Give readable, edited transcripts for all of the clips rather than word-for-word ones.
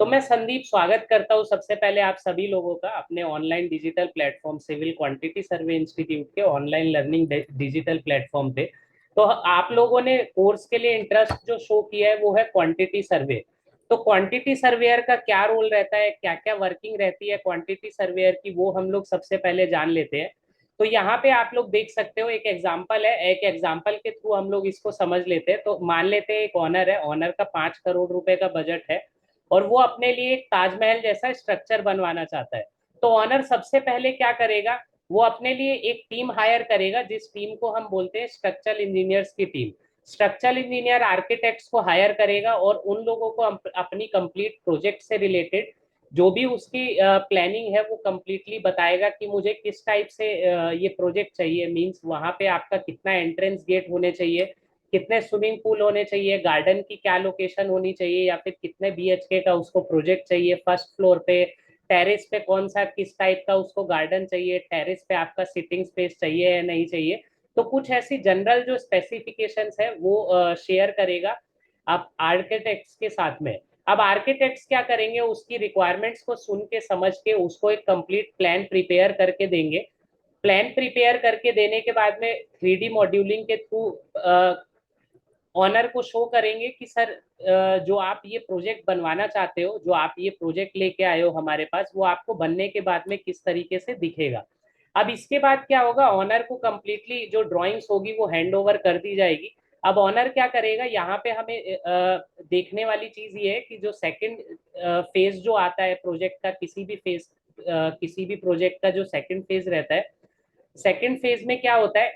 तो मैं संदीप स्वागत करता हूँ सबसे पहले आप सभी लोगों का अपने online digital platform civil quantity survey institute के ऑनलाइन लर्निंग डिजिटल प्लेटफॉर्म पे। तो आप लोगों ने कोर्स के लिए इंटरेस्ट जो शो किया है वो है क्वांटिटी सर्वे। तो क्वांटिटी सर्वेयर का क्या रोल रहता है, क्या क्या वर्किंग रहती है क्वांटिटी सर्वेयर की, वो हम लोग सबसे पहले जान लेते हैं। तो यहाँ पे आप लोग देख सकते हो एक एग्जाम्पल है, एक एग्जाम्पल के थ्रू हम लोग इसको समझ लेते हैं। तो मान लेते हैं एक ऑनर है, ऑनर का 5 करोड़ रुपए का बजट है और वो अपने लिए एक ताजमहल जैसा स्ट्रक्चर बनवाना चाहता है। तो ऑनर सबसे पहले क्या करेगा, वो अपने लिए एक टीम हायर करेगा, जिस टीम को हम बोलते हैं स्ट्रक्चरल इंजीनियर्स की टीम। स्ट्रक्चरल इंजीनियर आर्किटेक्ट्स को हायर करेगा और उन लोगों को अपनी कंप्लीट प्रोजेक्ट से रिलेटेड जो भी उसकी प्लानिंग है वो कंप्लीटली बताएगा कि मुझे किस टाइप से ये प्रोजेक्ट चाहिए। मींस वहां पे आपका कितना एंट्रेंस गेट होने चाहिए, कितने स्विमिंग पूल होने चाहिए, गार्डन की क्या लोकेशन होनी चाहिए, या फिर कितने बीएचके का उसको प्रोजेक्ट चाहिए, फर्स्ट फ्लोर पे, टेरेस पे कौन सा किस टाइप का उसको गार्डन चाहिए, टेरेस पे आपका सिटिंग स्पेस चाहिए या नहीं चाहिए। तो कुछ ऐसी जनरल जो स्पेसिफिकेशंस है वो शेयर करेगा आप आर्किटेक्ट्स के साथ में। अब आर्किटेक्ट्स क्या करेंगे, उसकी रिक्वायरमेंट्स को सुन के समझ के उसको एक कंप्लीट प्लान प्रिपेयर करके देंगे। प्लान प्रिपेयर करके देने के बाद में 3D मॉड्यूलिंग के थ्रू ऑनर को शो करेंगे कि सर जो आप ये प्रोजेक्ट बनवाना चाहते हो, जो आप ये प्रोजेक्ट लेके आए हो हमारे पास, वो आपको बनने के बाद में किस तरीके से दिखेगा। अब इसके बाद क्या होगा, ऑनर को कंप्लीटली जो ड्राइंग्स होगी वो हैंड ओवर कर दी जाएगी। अब ऑनर क्या करेगा, यहाँ पे हमें देखने वाली चीज ये है कि जो सेकंड फेज जो आता है प्रोजेक्ट का, किसी भी प्रोजेक्ट का जो सेकंड फेज रहता है, सेकंड फेज में क्या होता है,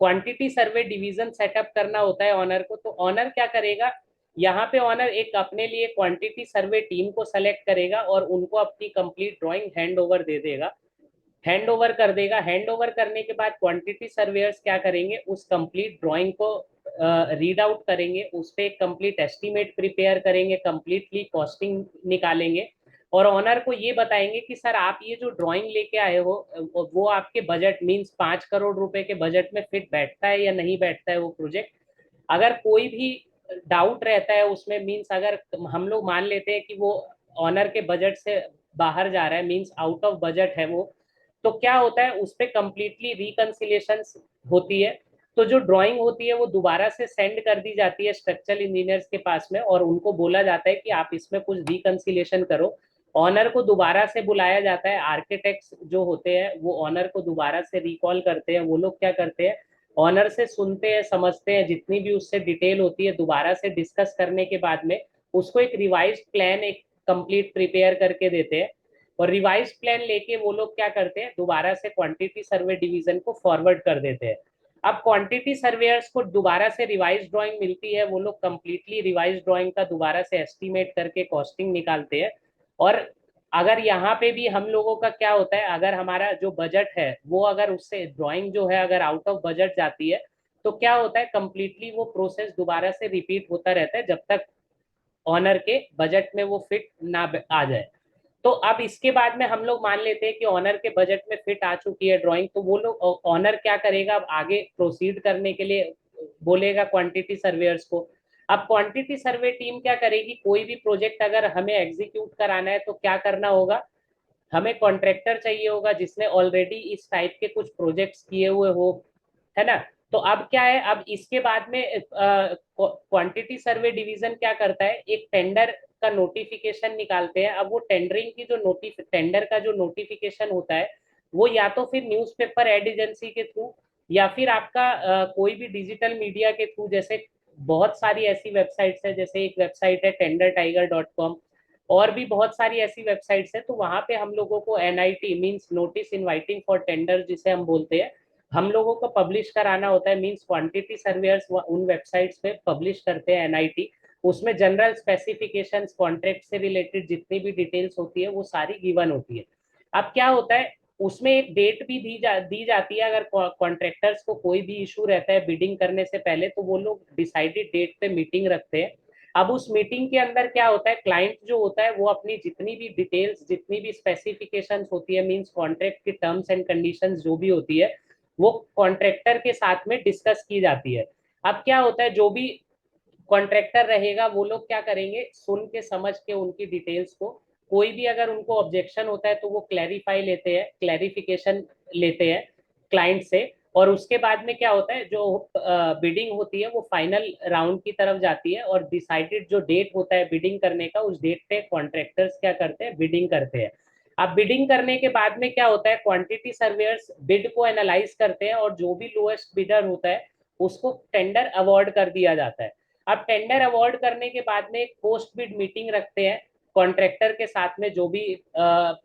क्वांटिटी सर्वे डिवीजन सेटअप करना होता है ऑनर को। तो ऑनर क्या करेगा, यहाँ पे ऑनर एक अपने लिए क्वांटिटी सर्वे टीम को सेलेक्ट करेगा और उनको अपनी कंप्लीट ड्राइंग हैंड ओवर दे देगा, हैंड ओवर कर देगा। हैंड ओवर करने के बाद क्वांटिटी सर्वेयर्स क्या करेंगे, उस कंप्लीट ड्राइंग को रीड आउट करेंगे, उस पर एक कंप्लीट एस्टिमेट प्रिपेयर करेंगे, कंप्लीटली कॉस्टिंग निकालेंगे और ऑनर को ये बताएंगे कि सर आप ये जो ड्राइंग लेके आए हो वो आपके बजट मींस 5 करोड़ रुपए के बजट में फिट बैठता है या नहीं बैठता है वो प्रोजेक्ट। अगर कोई भी डाउट रहता है उसमें, मींस अगर हम लोग मान लेते हैं कि वो ऑनर के बजट से बाहर जा रहा है, मींस आउट ऑफ बजट है वो, तो क्या होता है उस पर कंप्लीटली रिकंसिलेशन होती है। तो जो ड्राइंग होती है वो दोबारा से सेंड कर दी जाती है स्ट्रक्चरल इंजीनियर्स के पास में और उनको बोला जाता है कि आप इसमें कुछ रिकंसिलेशन करो। ऑनर को दोबारा से बुलाया जाता है, आर्किटेक्ट्स जो होते हैं वो ऑनर को दोबारा से रिकॉल करते हैं। वो लोग क्या करते हैं, ऑनर से सुनते हैं, समझते हैं, जितनी भी उससे डिटेल होती है दोबारा से डिस्कस करने के बाद में उसको एक रिवाइज प्लान एक कंप्लीट प्रिपेयर करके देते हैं। और रिवाइज प्लान लेके वो लोग क्या करते हैं, दोबारा से क्वांटिटी सर्वे डिवीजन को फॉरवर्ड कर देते हैं। अब क्वांटिटी सर्वेयर्स को दोबारा से रिवाइज ड्राइंग मिलती है, वो लोग कंप्लीटली रिवाइज ड्राइंग का दोबारा से एस्टिमेट करके कॉस्टिंग निकालते हैं। और अगर यहाँ पे भी हम लोगों का क्या होता है, अगर हमारा जो बजट है वो अगर उससे ड्राइंग जो है अगर आउट ऑफ बजट जाती है, तो क्या होता है कंप्लीटली वो प्रोसेस दोबारा से रिपीट होता रहता है जब तक ऑनर के बजट में वो फिट ना आ जाए। तो अब इसके बाद में हम लोग मान लेते हैं कि ऑनर के बजट में फिट आ चुकी है ड्राइंग, तो वो लोग ऑनर क्या करेगा, अब आगे प्रोसीड करने के लिए बोलेगा क्वांटिटी सर्वेयर्स को। अब क्वांटिटी सर्वे टीम क्या करेगी, कोई भी प्रोजेक्ट अगर हमें एग्जीक्यूट कराना है तो क्या करना होगा, हमें कॉन्ट्रैक्टर चाहिए होगा जिसने ऑलरेडी इस टाइप के कुछ प्रोजेक्ट्स किए हुए हो, है ना। तो अब क्या है, अब इसके बाद में क्वांटिटी सर्वे डिवीजन क्या करता है, एक टेंडर का नोटिफिकेशन निकालते हैं। अब वो टेंडरिंग की जो टेंडर का जो नोटिफिकेशन होता है वो या तो फिर न्यूज़पेपर एड एजेंसी के थ्रू या फिर आपका कोई भी डिजिटल मीडिया के थ्रू, जैसे बहुत सारी ऐसी वेबसाइट्स है, जैसे एक वेबसाइट है tendertiger.com, और भी बहुत सारी ऐसी वेबसाइट्स है। तो वहां पे हम लोगों को NIT means notice inviting for tender जिसे हम बोलते हैं, हम लोगों को पब्लिश कराना होता है। मींस क्वांटिटी सर्वेयर्स उन वेबसाइट्स पे पब्लिश करते हैं एनआईटी, उसमें जनरल स्पेसिफिकेशंस कॉन्ट्रैक्ट से रिलेटेड जितनी भी डिटेल्स होती है वो सारी गिवन होती है। अब क्या होता है, उसमें एक डेट भी दी जाती है, अगर कॉन्ट्रैक्टर्स को कोई भी इशू रहता है बिडिंग करने से पहले तो वो लोग डिसाइडेड डेट पे मीटिंग रखते हैं। अब उस मीटिंग के अंदर क्या होता है, क्लाइंट जो होता है वो अपनी जितनी भी डिटेल्स, जितनी भी स्पेसिफिकेशंस होती है, मींस कॉन्ट्रैक्ट की टर्म्स एंड कंडीशंस जो भी होती है वो कॉन्ट्रैक्टर के साथ में डिस्कस की जाती है। अब क्या होता है, जो भी कॉन्ट्रैक्टर रहेगा, वो लोग क्या करेंगे, सुन के समझ के उनकी डिटेल्स को, कोई भी अगर उनको ऑब्जेक्शन होता है तो वो क्लैरिफिकेशन लेते हैं क्लाइंट से, और उसके बाद में क्या होता है, जो बिडिंग होती है वो फाइनल राउंड की तरफ जाती है, और डिसाइडेड जो डेट होता है बिडिंग करने का, उस डेट पे कॉन्ट्रैक्टर्स क्या करते हैं, बिडिंग करते हैं। अब बिडिंग करने के बाद में क्या होता है, क्वांटिटी सर्वेयर्स बिड को एनालाइज करते हैं, और जो भी लोएस्ट बिडर होता है उसको टेंडर अवार्ड कर दिया जाता है। अब टेंडर अवार्ड करने के बाद में एक पोस्ट बिड मीटिंग रखते हैं कॉन्ट्रैक्टर के साथ में, जो भी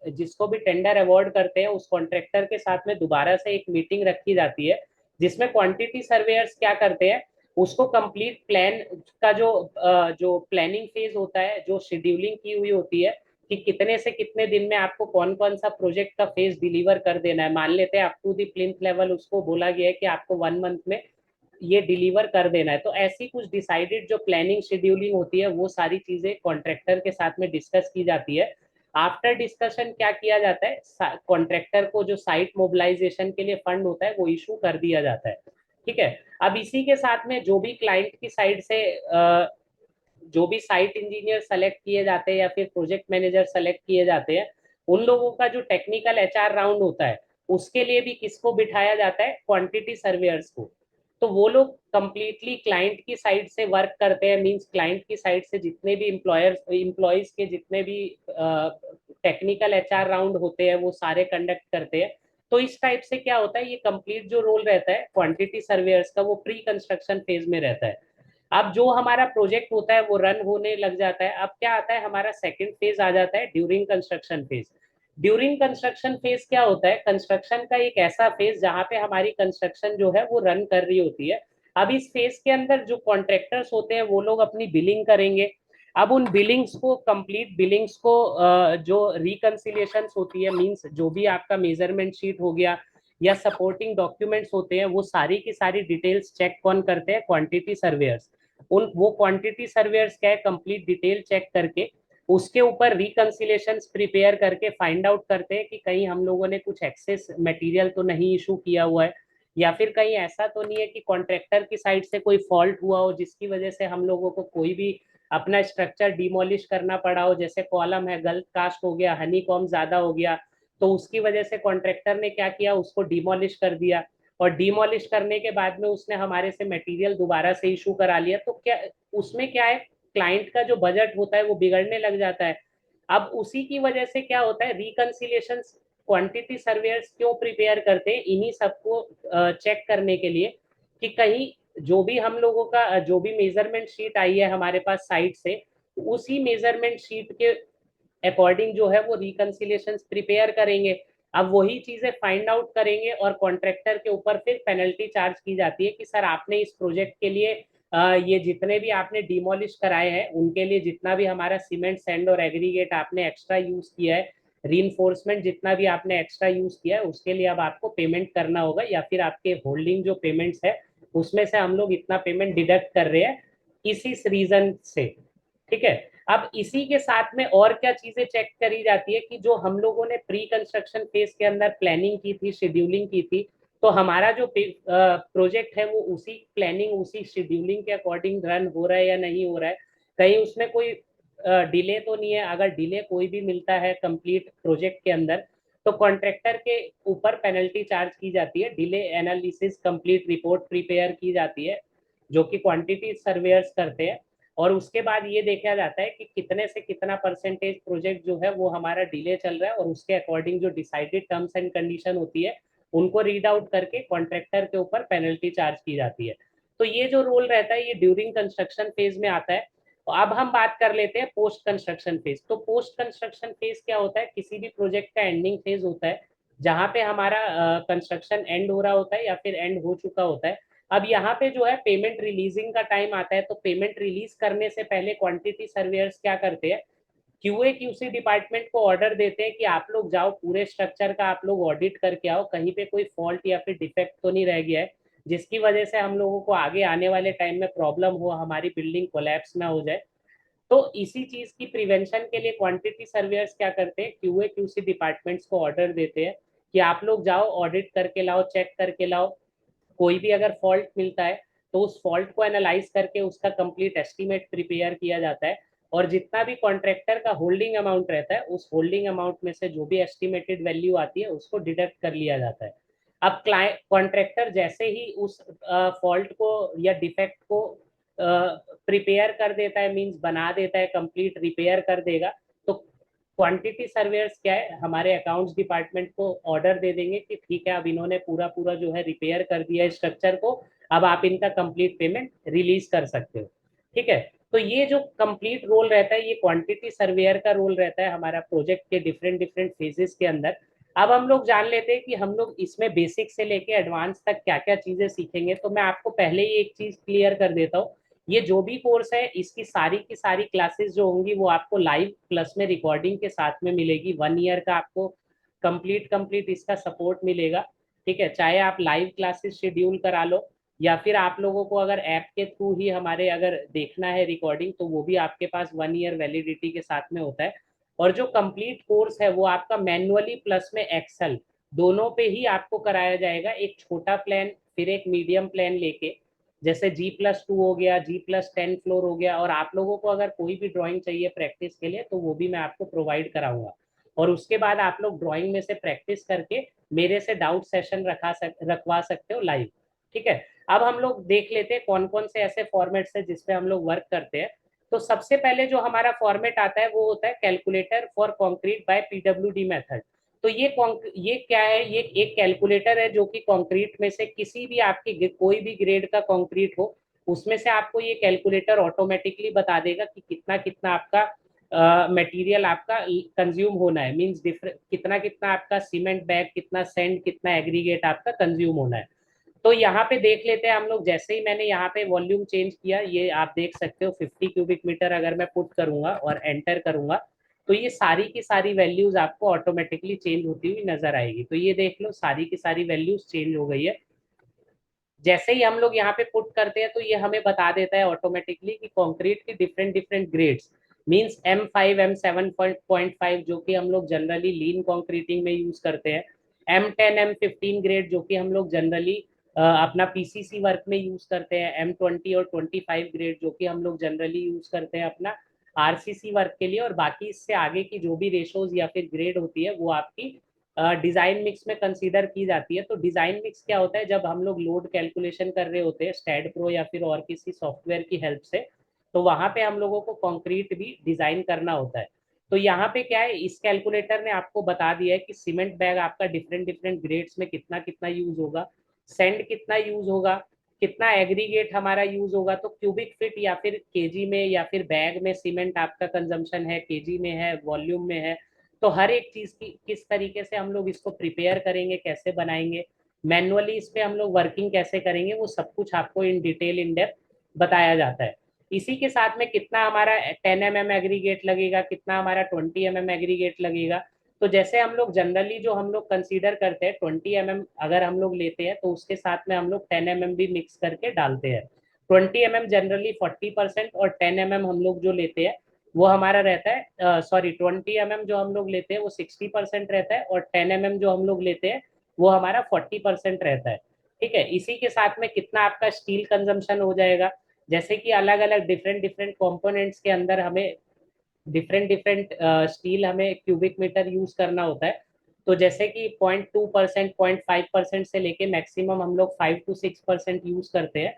जिसको भी टेंडर अवार्ड करते हैं उस कॉन्ट्रैक्टर के साथ में दोबारा से एक मीटिंग रखी जाती है, जिसमें क्वांटिटी सर्वेयर्स क्या करते हैं, उसको कंप्लीट प्लान का जो प्लानिंग फेज होता है, जो शेड्यूलिंग की हुई होती है कि कितने से कितने दिन में आपको कौन कौन सा प्रोजेक्ट का फेज डिलीवर कर देना है, मान लेते हैं up to the plinth level उसको बोला गया है कि आपको 1 मंथ में ये डिलीवर कर देना है, तो ऐसी कुछ डिसाइडेड जो प्लानिंग शेड्यूलिंग होती है वो सारी चीजें कॉन्ट्रैक्टर के साथ में डिस्कस की जाती है। आफ्टर डिस्कशन क्या किया जाता है, कॉन्ट्रैक्टर को जो साइट मोबिलाइजेशन के लिए फंड होता है वो इशू कर दिया जाता है। ठीक है। अब इसी के साथ में जो भी क्लाइंट की साइड से जो भी साइट इंजीनियर सेलेक्ट किए जाते हैं या फिर प्रोजेक्ट मैनेजर सेलेक्ट किए जाते हैं, उन लोगों का जो टेक्निकल एचआर राउंड होता है उसके लिए भी किसको बिठाया जाता है, क्वांटिटी सर्वेयर्स को। तो वो लोग कंप्लीटली क्लाइंट की साइड से वर्क करते हैं, मींस क्लाइंट की साइड से जितने भी इम्प्लॉयज के जितने भी टेक्निकल एचआर राउंड होते हैं वो सारे कंडक्ट करते हैं। तो इस टाइप से क्या होता है, ये कंप्लीट जो रोल रहता है क्वांटिटी सर्वेयर्स का वो प्री कंस्ट्रक्शन फेज में रहता है। अब जो हमारा प्रोजेक्ट होता है वो रन होने लग जाता है, अब क्या आता है, हमारा सेकंड फेज आ जाता है, during construction phase. During construction phase क्या होता है, कंस्ट्रक्शन का एक ऐसा फेज जहां पे हमारी कंस्ट्रक्शन जो है वो रन कर रही होती है। अब इस फेज के अंदर जो कॉन्ट्रैक्टर्स होते हैं वो लोग अपनी बिलिंग करेंगे। अब उन बिलिंग्स को, कंप्लीट बिलिंग्स को जो रिकंसिलिएशन होती है, मींस जो भी आपका मेजरमेंट शीट हो गया या सपोर्टिंग डॉक्यूमेंट्स होते हैं, वो सारी की सारी डिटेल्स चेक कौन करते हैं, क्वांटिटी सर्वेयर्स। उन वो क्वांटिटी सर्वेयर्स क्या है, कंप्लीट डिटेल चेक करके उसके ऊपर रिकंसिलेशन प्रिपेयर करके फाइंड आउट करते हैं कि कहीं हम लोगों ने कुछ एक्सेस मटेरियल तो नहीं इशू किया हुआ है, या फिर कहीं ऐसा तो नहीं है कि कॉन्ट्रैक्टर की साइड से कोई फॉल्ट हुआ हो जिसकी वजह से हम लोगों को कोई भी अपना स्ट्रक्चर डिमोलिश करना पड़ा हो, जैसे कॉलम है गलत कास्ट हो गया, हनी कॉम ज्यादा हो गया, तो उसकी वजह से कॉन्ट्रैक्टर ने क्या किया, उसको डिमोलिश कर दिया, और डिमोलिश करने के बाद में उसने हमारे से मटेरियल दोबारा से इशू करा लिया, तो क्या उसमें क्या है, क्लाइंट का जो बजट होता है वो बिगड़ने लग जाता है। अब उसी की वजह से क्या होता है, रिकंसिलेशन क्वांटिटी सर्वेयर्स क्यों प्रिपेयर करते हैं, इन्हीं सबको चेक करने के लिए कि कहीं जो भी हम लोगों का जो भी मेजरमेंट शीट आई है हमारे पास साइट से, उसी मेजरमेंट शीट के अकॉर्डिंग जो है वो रिकंसिलेशन प्रिपेयर करेंगे। अब वही चीजें फाइंड आउट करेंगे और कॉन्ट्रैक्टर के ऊपर फिर पेनल्टी चार्ज की जाती है कि सर आपने इस प्रोजेक्ट के लिए ये जितने भी आपने डिमोलिश कराए हैं उनके लिए जितना भी हमारा सीमेंट सैंड और एग्रीगेट आपने एक्स्ट्रा यूज किया है, रीइंफोर्समेंट जितना भी आपने एक्स्ट्रा यूज किया है, उसके लिए अब आपको पेमेंट करना होगा, या फिर आपके होल्डिंग जो पेमेंट्स है उसमें से हम लोग इतना पेमेंट डिडक्ट कर रहे हैं इसी रीजन से। ठीक है। अब इसी के साथ में और क्या चीजें चेक करी जाती है कि जो हम लोगों ने प्री कंस्ट्रक्शन फेज के अंदर प्लानिंग की थी, शेड्यूलिंग की थी, तो हमारा जो प्रोजेक्ट है वो उसी प्लानिंग उसी शेड्यूलिंग के अकॉर्डिंग रन हो रहा है या नहीं हो रहा है, कहीं उसमें कोई डिले तो नहीं है। अगर डिले कोई भी मिलता है कंप्लीट प्रोजेक्ट के अंदर, तो कॉन्ट्रैक्टर के ऊपर पेनल्टी चार्ज की जाती है, delay analysis complete report prepare की जाती है जो कि क्वांटिटी सर्वेयर्स करते हैं, और उसके बाद ये देखा जाता है कि कितने से कितना परसेंटेज प्रोजेक्ट जो है वो हमारा डिले चल रहा है, और उसके अकॉर्डिंग जो डिसाइडेड टर्म्स एंड कंडीशन होती है उनको रीड आउट करके कॉन्ट्रैक्टर के ऊपर पेनल्टी चार्ज की जाती है। तो ये जो रोल रहता है ये ड्यूरिंग कंस्ट्रक्शन फेज में आता है। तो अब हम बात कर लेते हैं पोस्ट कंस्ट्रक्शन फेज। तो पोस्ट कंस्ट्रक्शन फेज क्या होता है, किसी भी प्रोजेक्ट का एंडिंग फेज होता है जहां पे हमारा कंस्ट्रक्शन एंड हो रहा होता है या फिर एंड हो चुका होता है। अब यहाँ पे जो है पेमेंट रिलीजिंग का टाइम आता है, तो पेमेंट रिलीज करने से पहले क्वांटिटी सर्वेयर्स क्या करते हैं, क्यूए क्यूसी डिपार्टमेंट को ऑर्डर देते हैं कि आप लोग जाओ पूरे स्ट्रक्चर का आप लोग ऑडिट करके आओ, कहीं पे कोई फॉल्ट या फिर डिफेक्ट तो नहीं रह गया है जिसकी वजह से हम लोगों को आगे आने वाले टाइम में प्रॉब्लम हो, हमारी बिल्डिंग कोलैप्स ना हो जाए। तो इसी चीज की प्रिवेंशन के लिए क्वांटिटी सर्वेयर्स क्या करते हैं, क्यूए क्यूसी डिपार्टमेंट्स को ऑर्डर देते हैं कि आप लोग जाओ ऑडिट करके लाओ, चेक करके लाओ, कोई भी अगर फॉल्ट मिलता है तो उस फॉल्ट को एनालाइज करके उसका कंप्लीट एस्टिमेट प्रिपेयर किया जाता है, और जितना भी कॉन्ट्रैक्टर का होल्डिंग अमाउंट रहता है उस होल्डिंग अमाउंट में से जो भी एस्टिमेटेड वैल्यू आती है उसको डिडक्ट कर लिया जाता है। अब क्लाइंट कॉन्ट्रैक्टर जैसे ही उस फॉल्ट को या डिफेक्ट को प्रिपेयर कर देता है, मींस बना देता है, कंप्लीट रिपेयर कर देगा, तो क्वांटिटी सर्वेयर्स क्या है, हमारे अकाउंट्स डिपार्टमेंट को ऑर्डर दे देंगे कि ठीक है अब इन्होंने पूरा पूरा जो है रिपेयर कर दिया है स्ट्रक्चर को, अब आप इनका कंप्लीट पेमेंट रिलीज कर सकते हो। ठीक है, तो ये जो कंप्लीट रोल रहता है ये क्वांटिटी सर्वेयर का रोल रहता है हमारा प्रोजेक्ट के डिफरेंट डिफरेंट फेजेस के अंदर। अब हम लोग जान लेते हैं कि हम लोग इसमें बेसिक से लेके एडवांस तक क्या क्या चीजें सीखेंगे। तो मैं आपको पहले ही एक चीज क्लियर कर देता हूँ, ये जो भी कोर्स है इसकी सारी की सारी क्लासेस जो होंगी वो आपको लाइव प्लस में रिकॉर्डिंग के साथ में मिलेगी। 1 ईयर का आपको कंप्लीट इसका सपोर्ट मिलेगा। ठीक है, चाहे आप लाइव क्लासेस शेड्यूल करा लो या फिर आप लोगों को अगर ऐप के थ्रू ही हमारे अगर देखना है रिकॉर्डिंग तो वो भी आपके पास 1 ईयर वैलिडिटी के साथ में होता है। और जो कंप्लीट कोर्स है वो आपका मैनुअली प्लस में एक्सेल दोनों पे ही आपको कराया जाएगा। एक छोटा प्लान फिर एक मीडियम प्लान लेके, जैसे G+2 हो गया, G+10 फ्लोर हो गया, और आप लोगों को अगर कोई भी ड्राइंग चाहिए प्रैक्टिस के लिए तो वो भी मैं आपको प्रोवाइड कराऊंगा। और उसके बाद आप लोग ड्राइंग में से प्रैक्टिस करके मेरे से डाउट सेशन रखवा सकते हो लाइव। ठीक है, अब हम लोग देख लेते हैं कौन कौन से ऐसे फॉर्मेट्स हैं जिसपे हम लोग वर्क करते हैं। तो सबसे पहले जो हमारा फॉर्मेट आता है वो होता है calculator for concrete by PWD method. तो ये क्या है, ये एक कैलकुलेटर है जो कि कंक्रीट में से किसी भी आपकी कोई भी ग्रेड का कंक्रीट हो उसमें से आपको ये कैलकुलेटर ऑटोमेटिकली बता देगा कि कितना कितना आपका मटेरियल आपका कंज्यूम होना है, मींस कितना कितना आपका सीमेंट बैग, कितना सेंड, कितना एग्रीगेट आपका कंज्यूम होना है। तो यहाँ पे देख लेते हैं हम लोग, जैसे ही मैंने यहाँ पे वॉल्यूम चेंज किया ये आप देख सकते हो 50 क्यूबिक मीटर अगर मैं पुट करूंगा और एंटर करूंगा तो ये सारी की सारी वैल्यूज आपको ऑटोमेटिकली चेंज होती हुई नजर आएगी। तो ये देख लो सारी की सारी वैल्यूज चेंज हो गई है। जैसे ही हम लोग यहाँ पे पुट करते हैं तो ये हमें बता देता है ऑटोमेटिकली कि कंक्रीट की different different grades, means M5 M7.5 जो कि हम लोग जनरली लीन कंक्रीटिंग में यूज करते हैं, M10 M15 ग्रेड जो कि हम लोग जनरली अपना PCC वर्क में यूज करते हैं, M20 और 25 ग्रेड जो कि हम लोग जनरली यूज करते हैं अपना RCC वर्क के लिए, और बाकी इससे आगे की जो भी रेशोज या फिर ग्रेड होती है वो आपकी डिजाइन मिक्स में कंसीडर की जाती है। तो डिजाइन मिक्स क्या होता है, जब हम लोग लोड कैलकुलेशन कर रहे होते हैं स्टैड प्रो या फिर और किसी सॉफ्टवेयर की हेल्प से, तो वहां पे हम लोगों को कंक्रीट भी डिजाइन करना होता है। तो यहाँ पे क्या है, इस कैलकुलेटर ने आपको बता दिया है कि सीमेंट बैग आपका डिफरेंट डिफरेंट ग्रेड्स में कितना कितना यूज होगा, सेंड कितना यूज होगा, कितना एग्रीगेट हमारा यूज होगा, तो क्यूबिक फिट या फिर केजी में या फिर बैग में सीमेंट आपका कंजम्पशन है, केजी में है, वॉल्यूम में है। तो हर एक चीज की किस तरीके से हम लोग इसको प्रिपेयर करेंगे, कैसे बनाएंगे, मैनुअली इस पे हम लोग वर्किंग कैसे करेंगे, वो सब कुछ आपको इन डिटेल इन डेप्थ बताया जाता है। इसी के साथ में कितना हमारा 10 mm एग्रीगेट लगेगा, कितना हमारा 20 mm एग्रीगेट लगेगा। तो जैसे हम लोग जनरली जो हम लोग कंसीडर करते हैं 20 mm अगर हम लोग लेते हैं तो उसके साथ में हम लोग 10 mm भी मिक्स करके डालते हैं। 20 mm जनरली 40% और 10 mm हम लोग जो लेते हैं वो हमारा रहता है, सॉरी 20 mm जो हम लोग लेते हैं वो 60% रहता है, और 10 mm जो हम लोग लेते हैं वो हमारा 40% रहता है। ठीक है, इसी के साथ में कितना आपका स्टील कंजम्पशन हो जाएगा, जैसे कि अलग अलग डिफरेंट डिफरेंट कंपोनेंट्स के अंदर हमें डिफरेंट डिफरेंट स्टील हमें क्यूबिक मीटर यूज करना होता है। तो जैसे कि 0.2% 0.5% से लेके मैक्सिमम हम लोग 5 to 6% यूज करते हैं।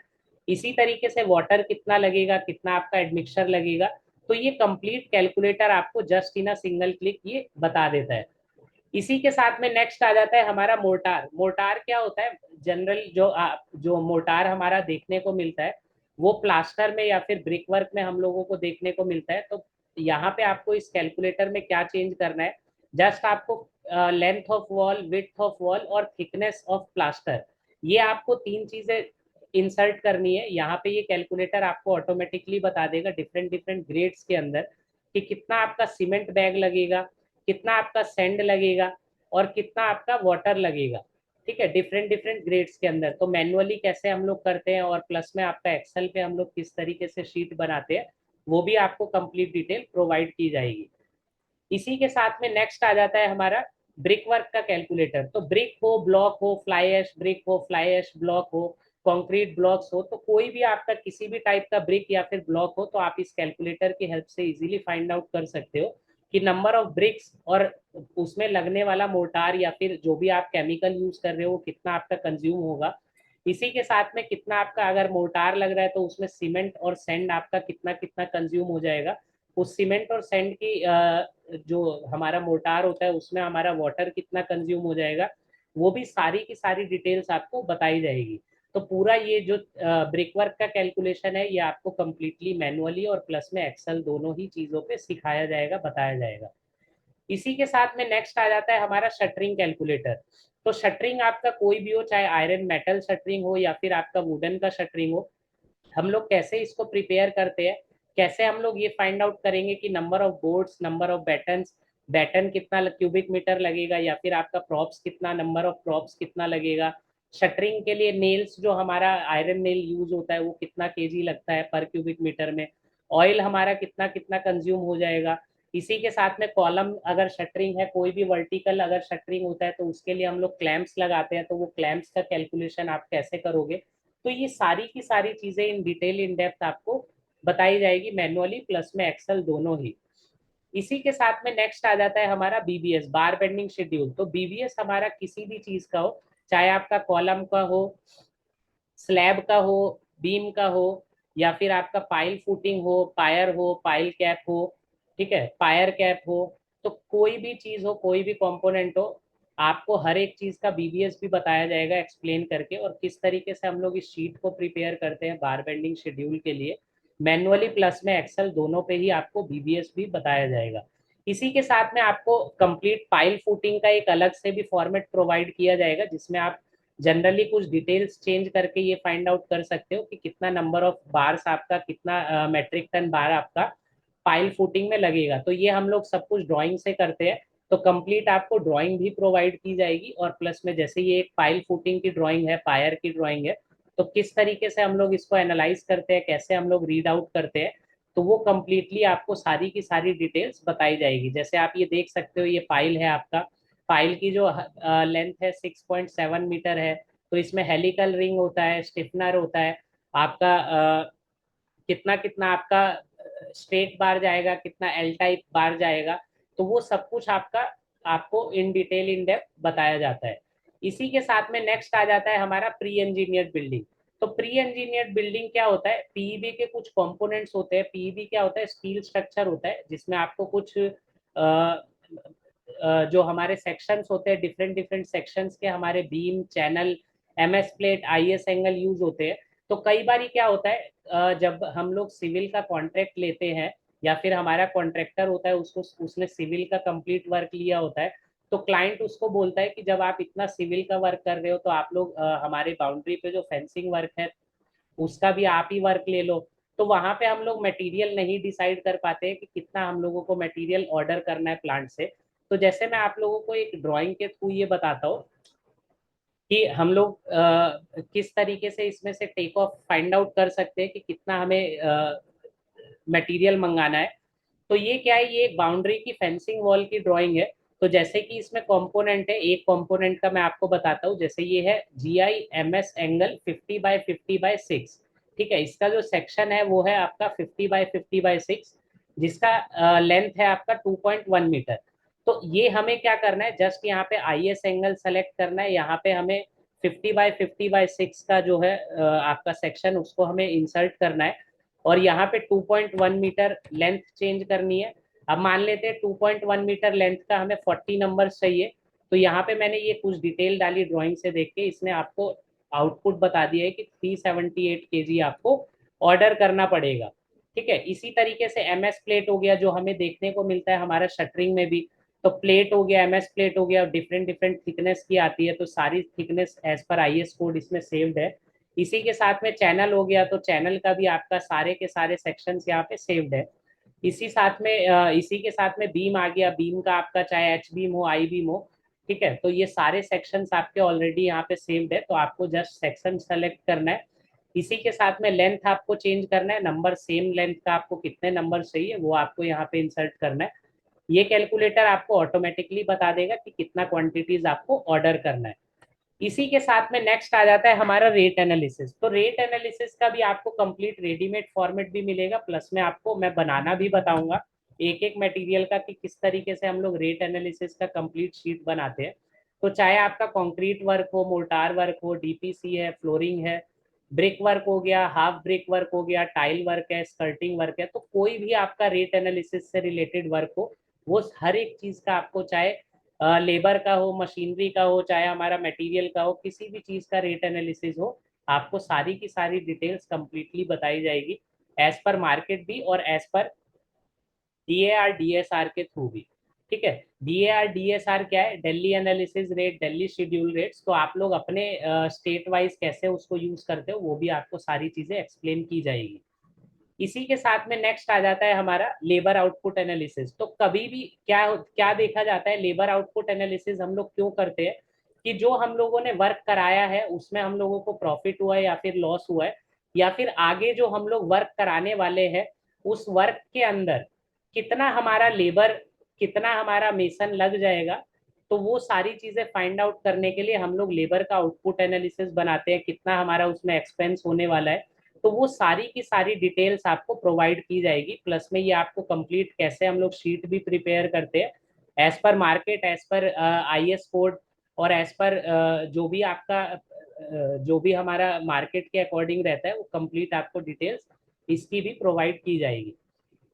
इसी तरीके से वाटर कितना लगेगा, कितना आपका एडमिक्सचर लगेगा, तो ये कंप्लीट कैलकुलेटर आपको just in a single click ये बता देता है। इसी के साथ में नेक्स्ट आ जाता है हमारा मोर्टार। मोर्टार क्या होता है, जनरल जो मोर्टार हमारा देखने को मिलता है वो प्लास्टर में या फिर ब्रिक वर्क में हम लोगों को देखने को मिलता है। तो यहाँ पे आपको इस कैलकुलेटर में क्या चेंज करना है, जस्ट आपको length of wall, width of wall और थिकनेस ऑफ प्लास्टर, ये आपको तीन चीजें इंसर्ट करनी है। यहाँ पे ये कैलकुलेटर आपको ऑटोमेटिकली बता देगा डिफरेंट डिफरेंट ग्रेड्स के अंदर कि कितना आपका सीमेंट बैग लगेगा, कितना आपका सैंड लगेगा और कितना आपका वाटर लगेगा। ठीक है, डिफरेंट डिफरेंट ग्रेड्स के अंदर। तो मैनुअली कैसे हम लोग करते हैं और प्लस में आपका एक्सेल पे हम लोग किस तरीके से शीट बनाते हैं वो भी आपको कंप्लीट डिटेल प्रोवाइड की जाएगी। इसी के साथ में नेक्स्ट आ जाता है हमारा ब्रिक वर्क का कैलकुलेटर। तो ब्रिक हो, ब्लॉक हो, फ्लाई ऐश ब्रिक हो, फ्लाई ऐश ब्लॉक हो, कंक्रीट ब्लॉक्स हो, तो कोई भी आपका किसी भी टाइप का ब्रिक या फिर ब्लॉक हो, तो आप इस कैलकुलेटर की हेल्प से इजीली फाइंड आउट कर सकते हो कि नंबर ऑफ ब्रिक्स और उसमें लगने वाला मोटार या फिर जो भी आप केमिकल यूज कर रहे हो कितना आपका कंज्यूम होगा। इसी के साथ में कितना आपका अगर मोटार लग रहा है तो उसमें सीमेंट और सैंड आपका कितना कितना कंज्यूम हो जाएगा। उस सीमेंट और सैंड की जो हमारा मोटार होता है उसमें हमारा वाटर कितना कंज्यूम हो जाएगा, वो भी सारी की सारी डिटेल्स आपको बताई जाएगी। तो पूरा ये जो ब्रिक वर्क का कैलकुलेशन है ये आपको कंप्लीटली मैनुअली और प्लस में एक्सेल दोनों ही चीजों पे सिखाया जाएगा, बताया जाएगा। इसी के साथ में नेक्स्ट आ जाता है हमारा शटरिंग कैलकुलेटर। तो शटरिंग आपका कोई भी हो, चाहे आयरन मेटल शटरिंग हो या फिर आपका वुडन का शटरिंग हो, हम लोग कैसे इसको प्रिपेयर करते हैं, कैसे हम लोग ये फाइंड आउट करेंगे कि number of boards, number of battens, batten कितना क्यूबिक मीटर लगेगा या फिर आपका प्रॉप्स कितना, नंबर ऑफ प्रॉप्स कितना लगेगा। शटरिंग के लिए नेल्स जो हमारा आयरन नेल यूज होता है वो कितना केजी लगता है पर क्यूबिक मीटर में, ऑयल हमारा कितना कितना कंज्यूम हो जाएगा। इसी के साथ में कॉलम अगर शटरिंग है, कोई भी वर्टिकल अगर शटरिंग होता है तो उसके लिए हम लोग क्लैंप्स लगाते हैं, तो वो क्लैंप्स का कैलकुलेशन आप कैसे करोगे। तो ये सारी की सारी चीजें इन डिटेल इन डेप्थ आपको बताई जाएगी मैनुअली प्लस में एक्सेल दोनों ही। इसी के साथ में नेक्स्ट आ जाता है हमारा बीबीएस, बार बेंडिंग शेड्यूल। तो बीबीएस हमारा किसी भी चीज का हो, चाहे आपका कॉलम का हो, स्लैब का हो, बीम का हो, या फिर आपका पाइल फुटिंग हो, पायर हो, पाइल कैप हो, ठीक है, पायर कैप हो, तो कोई भी चीज हो, कोई भी कंपोनेंट हो, आपको हर एक चीज का बीबीएस भी बताया जाएगा एक्सप्लेन करके, और किस तरीके से हम लोग इस शीट को प्रिपेयर करते हैं बार बेंडिंग शेड्यूल के लिए मैनुअली प्लस में एक्सेल दोनों पे ही आपको बीबीएस भी बताया जाएगा। इसी के साथ में आपको कंप्लीट पाइल फुटिंग का एक अलग से भी फॉर्मेट प्रोवाइड किया जाएगा, जिसमें आप जनरली कुछ डिटेल्स चेंज करके ये फाइंड आउट कर सकते हो कि कितना नंबर ऑफ बार्स आपका, कितना मेट्रिक टन बार आपका पाइल फुटिंग में लगेगा। तो ये हम लोग सब कुछ ड्राइंग से करते हैं, तो कंप्लीट आपको ड्राइंग भी प्रोवाइड की जाएगी, और प्लस में जैसे ये एक पाइल फुटिंग की ड्राइंग है, पायर की ड्राइंग है, तो किस तरीके से हम लोग इसको एनालाइज करते हैं, कैसे हम लोग रीड आउट करते हैं, तो वो कंप्लीटली आपको सारी की सारी डिटेल्स बताई जाएगी। जैसे आप ये देख सकते हो, ये पाइल है आपका, पाइल की जो लेंथ है 6.7 मीटर है, तो इसमें हेलिकल रिंग होता है, स्टिफनर होता है आपका, कितना कितना आपका स्ट्रेट बार जाएगा, कितना एल टाइप बार जाएगा, तो वो सब कुछ आपका आपको इन डिटेल इन डेप्थ बताया जाता है। इसी के साथ में नेक्स्ट आ जाता है हमारा प्री इंजीनियर्ड बिल्डिंग। तो प्री इंजीनियर्ड बिल्डिंग क्या होता है, पीईबी के कुछ कंपोनेंट्स होते हैं। पीईबी क्या होता है, स्टील स्ट्रक्चर होता है, जिसमें आपको कुछ जो हमारे सेक्शंस होते हैं, डिफरेंट डिफरेंट सेक्शंस के हमारे beam, channel, MS plate, IS angle use होते हैं। तो कई बार क्या होता है, जब हम लोग सिविल का कॉन्ट्रैक्ट लेते हैं या फिर हमारा कॉन्ट्रैक्टर होता है, उसको उसने सिविल का कंप्लीट वर्क लिया होता है, तो क्लाइंट उसको बोलता है कि जब आप इतना सिविल का वर्क कर रहे हो तो आप लोग हमारे बाउंड्री पे जो फेंसिंग वर्क है उसका भी आप ही वर्क ले लो। तो वहां पे हम लोग मटेरियल नहीं डिसाइड कर पाते कि कितना हम लोगों को मटेरियल ऑर्डर करना है प्लांट से। तो जैसे मैं आप लोगों को एक ड्राइंग के थ्रू ये बताता हूँ कि हम लोग किस तरीके से इसमें से टेक ऑफ फाइंड आउट कर सकते हैं कि कितना हमें मटेरियल मंगाना है। तो ये क्या है, ये एक बाउंड्री की फेंसिंग वॉल की ड्राइंग है। तो जैसे कि इसमें कंपोनेंट है, एक कंपोनेंट का मैं आपको बताता हूँ, जैसे ये है GI MS एंगल 50x50x6। ठीक है, इसका जो सेक्शन है वो है आपका 50x50x6, जिसका लेंथ है आपका 2.1 मीटर। तो ये हमें क्या करना है, जस्ट यहाँ पे IS एंगल सेलेक्ट करना है, यहाँ पे हमें 50x50x6 का जो है आपका सेक्शन उसको हमें इंसर्ट करना है, और यहाँ पे 2.1 मीटर लेंथ चेंज करनी है। अब मान लेते हैं 2.1 मीटर लेंथ का हमें 40 नंबर चाहिए। तो यहाँ पे मैंने ये कुछ डिटेल डाली ड्राइंग से देख के, इसने आपको आउटपुट बता दिया है कि 378 kg आपको ऑर्डर करना पड़ेगा। ठीक है, इसी तरीके से MS प्लेट हो गया, जो हमें देखने को मिलता है हमारा शटरिंग में भी। तो प्लेट हो गया, MS प्लेट हो गया, डिफरेंट डिफरेंट थिकनेस की आती है, तो सारी thickness as per IS code इसमें सेव्ड है। इसी के साथ में चैनल हो गया, तो चैनल का भी आपका सारे के सारे सेक्शंस यहाँ पे सेव्ड है। इसी के साथ में बीम आ गया, बीम का आपका चाहे H बीम हो, I बीम हो, ठीक है, तो ये सारे सेक्शंस आपके ऑलरेडी यहाँ पे सेव्ड है, तो आपको जस्ट सेक्शन सेलेक्ट करना है। इसी के साथ में लेंथ आपको चेंज करना है, नंबर सेम लेंथ का आपको कितने नंबर चाहिए वो आपको यहाँ पे इंसर्ट करना है। ये कैलकुलेटर आपको ऑटोमेटिकली बता देगा कि कितना क्वांटिटीज आपको ऑर्डर करना है। इसी के साथ में नेक्स्ट आ जाता है हमारा रेट एनालिसिस। तो रेट एनालिसिस का भी आपको कंप्लीट रेडीमेड फॉर्मेट भी मिलेगा, प्लस में आपको मैं बनाना भी बताऊंगा एक एक मटेरियल का कि किस तरीके से हम लोग रेट एनालिसिस का कंप्लीट शीट बनाते हैं। तो चाहे आपका कंक्रीट वर्क हो, मोर्टार वर्क हो, डीपीसी है, फ्लोरिंग है, ब्रिक वर्क हो गया, हाफ ब्रिक वर्क हो गया, टाइल वर्क है, स्कर्टिंग वर्क है, तो कोई भी आपका रेट एनालिसिस से रिलेटेड वर्क हो, वो हर एक चीज का आपको, चाहे लेबर का हो, मशीनरी का हो, चाहे हमारा मटेरियल का हो, किसी भी चीज का रेट एनालिसिस हो, आपको सारी की सारी डिटेल्स कंप्लीटली बताई जाएगी एज पर मार्केट भी और एज पर डीएआर डीएसआर के थ्रू भी। ठीक है, डीएआर डीएसआर क्या है? Delhi analysis rate, Delhi schedule rates. तो आप लोग अपने स्टेट वाइज कैसे उसको यूज करते हो वो भी आपको सारी चीजें एक्सप्लेन की जाएगी। इसी के साथ में नेक्स्ट आ जाता है हमारा लेबर आउटपुट एनालिसिस। तो कभी भी क्या क्या देखा जाता है, लेबर आउटपुट एनालिसिस हम लोग क्यों करते हैं कि जो हम लोगों ने वर्क कराया है उसमें हम लोगों को प्रॉफिट हुआ है या फिर लॉस हुआ है, या फिर आगे जो हम लोग वर्क कराने वाले हैं उस वर्क के अंदर कितना हमारा लेबर, कितना हमारा मेसन लग जाएगा। तो वो सारी चीजें फाइंड आउट करने के लिए हम लोग लेबर का आउटपुट एनालिसिस बनाते हैं, कितना हमारा उसमें एक्सपेंस होने वाला है। तो वो सारी की सारी डिटेल्स आपको प्रोवाइड की जाएगी, प्लस में ये आपको कंप्लीट कैसे हम लोग शीट भी प्रिपेयर करते हैं as per market, as per IS code, और एज पर जो भी आपका जो भी हमारा मार्केट के अकॉर्डिंग रहता है वो कंप्लीट आपको डिटेल्स इसकी भी प्रोवाइड की जाएगी।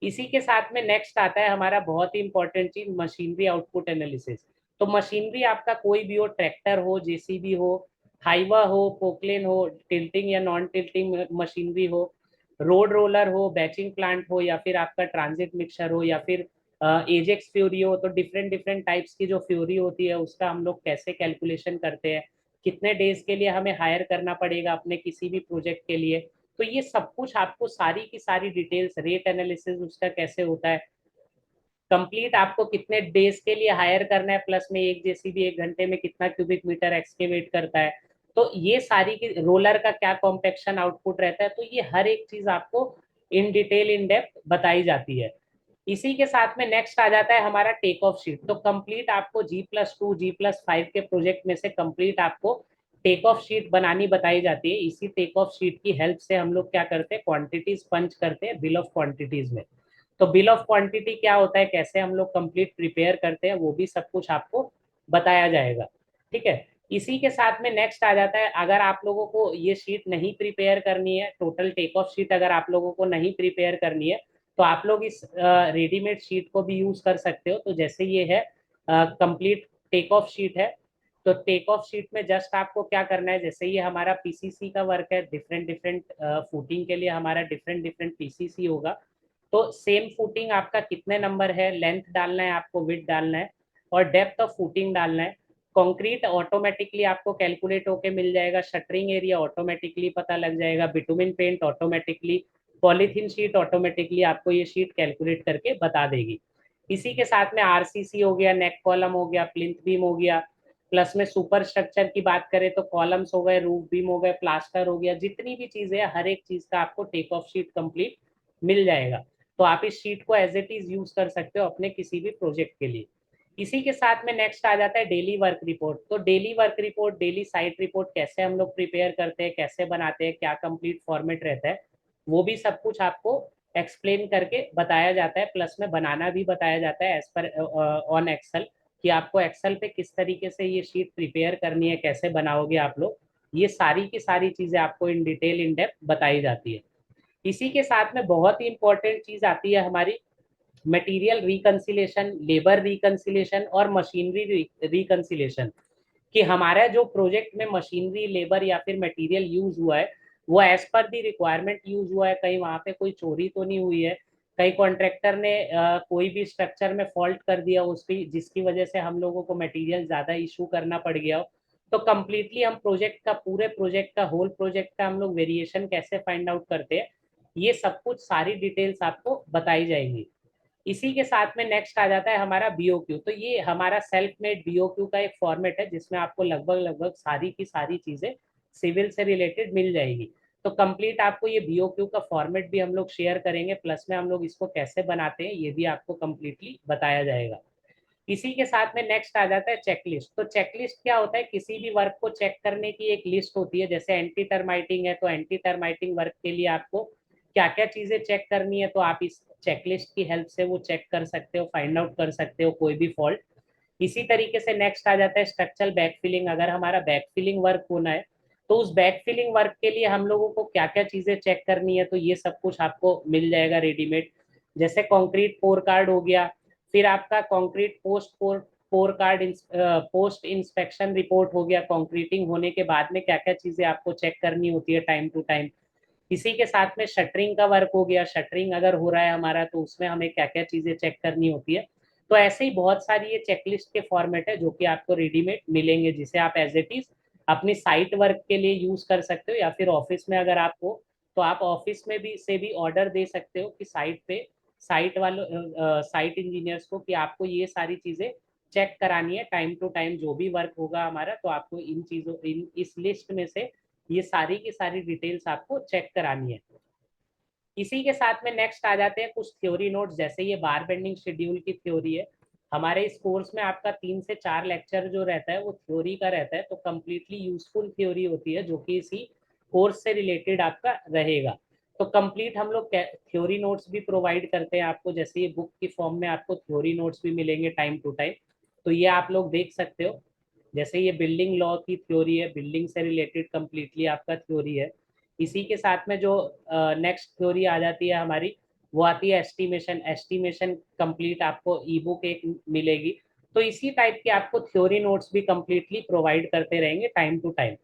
इसी के साथ में नेक्स्ट आता है हमारा बहुत ही इंपॉर्टेंट चीज, मशीनरी आउटपुट एनालिसिस। तो मशीनरी आपका कोई भी हो, ट्रैक्टर हो, जेसीबी हो, हाइवा हो, पोकलेन हो, टिल्टिंग या नॉन टिल्टिंग मशीनरी हो, रोड रोलर हो, बैचिंग प्लांट हो, या फिर आपका ट्रांजिट मिक्सर हो, या फिर एजेक्स फ्यूरी हो, तो डिफरेंट डिफरेंट टाइप्स की जो फ्यूरी होती है उसका हम लोग कैसे कैलकुलेशन करते हैं, कितने डेज के लिए हमें हायर करना पड़ेगा अपने किसी भी प्रोजेक्ट के लिए। तो ये सब कुछ आपको सारी की सारी डिटेल्स, रेट एनालिसिस उसका कैसे होता है, कंप्लीट आपको कितने डेज के लिए हायर करना है, प्लस में एक जेसीबी 1 घंटे में कितना क्यूबिक मीटर एक्सकेवेट करता है, तो ये सारी की रोलर का क्या कॉम्पेक्शन आउटपुट रहता है, तो ये हर एक चीज आपको इन डिटेल इन डेप्थ बताई जाती है। इसी के साथ में नेक्स्ट आ जाता है हमारा टेक ऑफ शीट। तो कंप्लीट आपको G+2 G+5 के प्रोजेक्ट में से कंप्लीट आपको टेक ऑफ शीट बनानी बताई जाती है। इसी टेक ऑफ शीट की हेल्प से हम लोग क्या करते हैं, क्वांटिटीज पंच करते हैं बिल ऑफ क्वांटिटीज में। तो बिल ऑफ क्वांटिटी क्या होता है, कैसे हम लोग कंप्लीट प्रिपेयर करते हैं, वो भी सब कुछ आपको बताया जाएगा। ठीक है, इसी के साथ में नेक्स्ट आ जाता है, अगर आप लोगों को ये शीट नहीं प्रिपेयर करनी है, टोटल टेक ऑफ शीट अगर आप लोगों को नहीं प्रिपेयर करनी है, तो आप लोग इस रेडीमेड शीट को भी यूज कर सकते हो। तो जैसे ये है कंप्लीट टेक ऑफ शीट है, तो टेक ऑफ शीट में जस्ट आपको क्या करना है, जैसे ये हमारा पीसीसी का वर्क है, डिफरेंट डिफरेंट फुटिंग के लिए हमारा डिफरेंट डिफरेंट पीसीसी होगा। तो सेम फुटिंग आपका कितने नंबर है, लेंथ डालना है आपको, विड्थ डालना है, और डेप्थ ऑफ फुटिंग डालना है। कंक्रीट ऑटोमेटिकली आपको कैलकुलेट होके मिल जाएगा, शटरिंग एरिया ऑटोमेटिकली पता लग जाएगा, bitumen paint automatically, polythene sheet automatically आपको ये शीट कैलकुलेट करके बता देगी। इसी के साथ में आरसीसी हो गया, नेक कॉलम हो गया, प्लिंथ बीम हो गया, प्लस में सुपर स्ट्रक्चर की बात करें तो कॉलम्स हो गए, रूफ बीम हो गए, प्लास्टर हो गया, जितनी भी चीजें है हर एक चीज का आपको टेक ऑफ शीट कंप्लीट मिल जाएगा। तो आप इस शीट को एज इट इज यूज कर सकते हो अपने किसी भी प्रोजेक्ट के लिए। इसी के साथ में नेक्स्ट आ जाता है डेली वर्क रिपोर्ट। तो daily work report, daily site report कैसे हम लोग प्रिपेयर करते हैं, कैसे बनाते हैं, क्या कंप्लीट फॉर्मेट रहता है, वो भी सब कुछ आपको एक्सप्लेन करके बताया जाता है, प्लस में बनाना भी बताया जाता है एज पर ऑन एक्सेल, कि आपको एक्सेल पे किस तरीके से ये शीट प्रिपेयर करनी है, कैसे बनाओगे आप लोग, ये सारी की सारी चीजें आपको इन डिटेल इन डेप्थ बताई जाती है। इसी के साथ में बहुत ही इंपॉर्टेंट चीज आती है हमारी मटेरियल रिकंसिलेशन, लेबर रिकंसिलेशन और मशीनरी रिकंसिलेशन। कि हमारा जो प्रोजेक्ट में मशीनरी, लेबर या फिर मटेरियल यूज हुआ है वो as per the requirement use हुआ है, कहीं वहां पे कोई चोरी तो नहीं हुई है, कहीं कॉन्ट्रैक्टर ने कोई भी स्ट्रक्चर में फॉल्ट कर दिया उसकी, जिसकी वजह से हम लोगों को मटेरियल ज्यादा इशू करना पड़ गया हो। तो कंप्लीटली हम प्रोजेक्ट का, पूरे प्रोजेक्ट का, होल प्रोजेक्ट का हम लोग वेरिएशन कैसे फाइंड आउट करते हैं, ये सब कुछ सारी डिटेल्स आपको बताई जाएंगी। इसी के साथ में नेक्स्ट आ जाता है हमारा बीओक्यू। तो ये हमारा सेल्फ मेड बीओक्यू का एक फॉर्मेट है जिसमें आपको लगभग लगभग सारी की सारी चीजें सिविल से रिलेटेड मिल जाएगी। तो कंप्लीट आपको ये बीओक्यू का फॉर्मेट भी हम लोग शेयर करेंगे, प्लस में हम लोग इसको कैसे बनाते हैं ये भी आपको कंप्लीटली बताया जाएगा। इसी के साथ में नेक्स्ट आ जाता है चेकलिस्ट। तो चेकलिस्ट क्या होता है, किसी भी वर्क को चेक करने की एक लिस्ट होती है। जैसे एंटी टर्माइटिंग है तो एंटी टर्माइटिंग वर्क के लिए आपको क्या क्या चीजें चेक करनी है, तो आप इस चेकलिस्ट की हेल्प से वो चेक कर सकते हो, फाइंड आउट कर सकते हो कोई भी फॉल्ट। इसी तरीके से नेक्स्ट आ जाता है स्ट्रक्चरल बैकफिलिंग। अगर हमारा बैकफिलिंग वर्क होना है तो उस बैकफिलिंग वर्क के लिए हम लोगों को क्या क्या चीजें चेक करनी है, तो ये सब कुछ आपको मिल जाएगा रेडीमेड। जैसे कंक्रीट पोर कार्ड हो गया, फिर आपका कंक्रीट पोस्ट पोर पोर कार्ड, पोस्ट इंस्पेक्शन रिपोर्ट हो गया। कंक्रीटिंग होने के बाद में क्या क्या चीजें आपको चेक करनी होती है टाइम टू टाइम। इसी के साथ में शटरिंग का वर्क हो गया, शटरिंग अगर हो रहा है हमारा तो उसमें हमें क्या क्या चीजें चेक करनी होती है। तो ऐसे ही बहुत सारी ये चेकलिस्ट के फॉर्मेट है जो कि आपको रेडीमेड मिलेंगे, जिसे आप एज इट इज अपनी साइट वर्क के लिए यूज कर सकते हो, या फिर ऑफिस में अगर आप हो तो आप ऑफिस में भी से भी ऑर्डर दे सकते हो कि साइट पे साइट वालों साइट इंजीनियर्स को कि आपको ये सारी चीजें चेक करानी है टाइम टू टाइम। जो भी वर्क होगा हमारा तो आपको इन चीजों इस लिस्ट में से ये सारी की सारी डिटेल्स आपको चेक करानी है। इसी के साथ में नेक्स्ट आ जाते हैं कुछ थ्योरी नोट्स। जैसे ये बार बेंडिंग शेड्यूल की थ्योरी है। हमारे इस कोर्स में आपका 3 से 4 लेक्चर जो रहता है वो थ्योरी का रहता है, तो कम्प्लीटली यूजफुल थ्योरी होती है जो कि इसी कोर्स से रिलेटेड आपका रहेगा। तो कंप्लीट हम लोग थ्योरी नोट्स भी प्रोवाइड करते हैं आपको, जैसे ये बुक की फॉर्म में आपको थ्योरी नोट्स भी मिलेंगे टाइम टू टाइम। तो ये आप लोग देख सकते हो। जैसे ये बिल्डिंग लॉ की थ्योरी है, बिल्डिंग से रिलेटेड कंप्लीटली आपका थ्योरी है। इसी के साथ में जो नेक्स्ट थ्योरी आ जाती है हमारी, वो आती है एस्टिमेशन। एस्टिमेशन कंप्लीट आपको ई बुक एक मिलेगी। तो इसी टाइप की आपको थ्योरी नोट्स भी कंप्लीटली प्रोवाइड करते रहेंगे टाइम टू टाइम।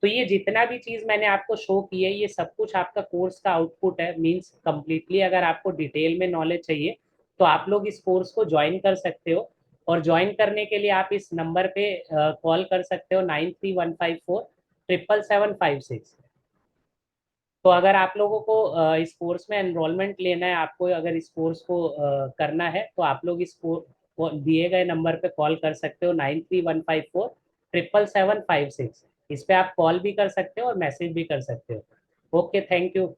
तो ये जितना भी चीज मैंने आपको शो की है ये सब कुछ आपका कोर्स का आउटपुट है। मींस कंप्लीटली अगर आपको डिटेल में नॉलेज चाहिए तो आप लोग इस कोर्स को ज्वाइन कर सकते हो। और ज्वाइन करने के लिए आप इस नंबर पे कॉल कर सकते हो, 9315477756। तो अगर आप लोगों को इस कोर्स में एनरोलमेंट लेना है, आपको अगर इस कोर्स को करना है तो आप लोग इस दिए गए नंबर पे कॉल कर सकते हो, 9315477756। इस पे आप कॉल भी कर सकते हो और मैसेज भी कर सकते हो। Okay, thank you.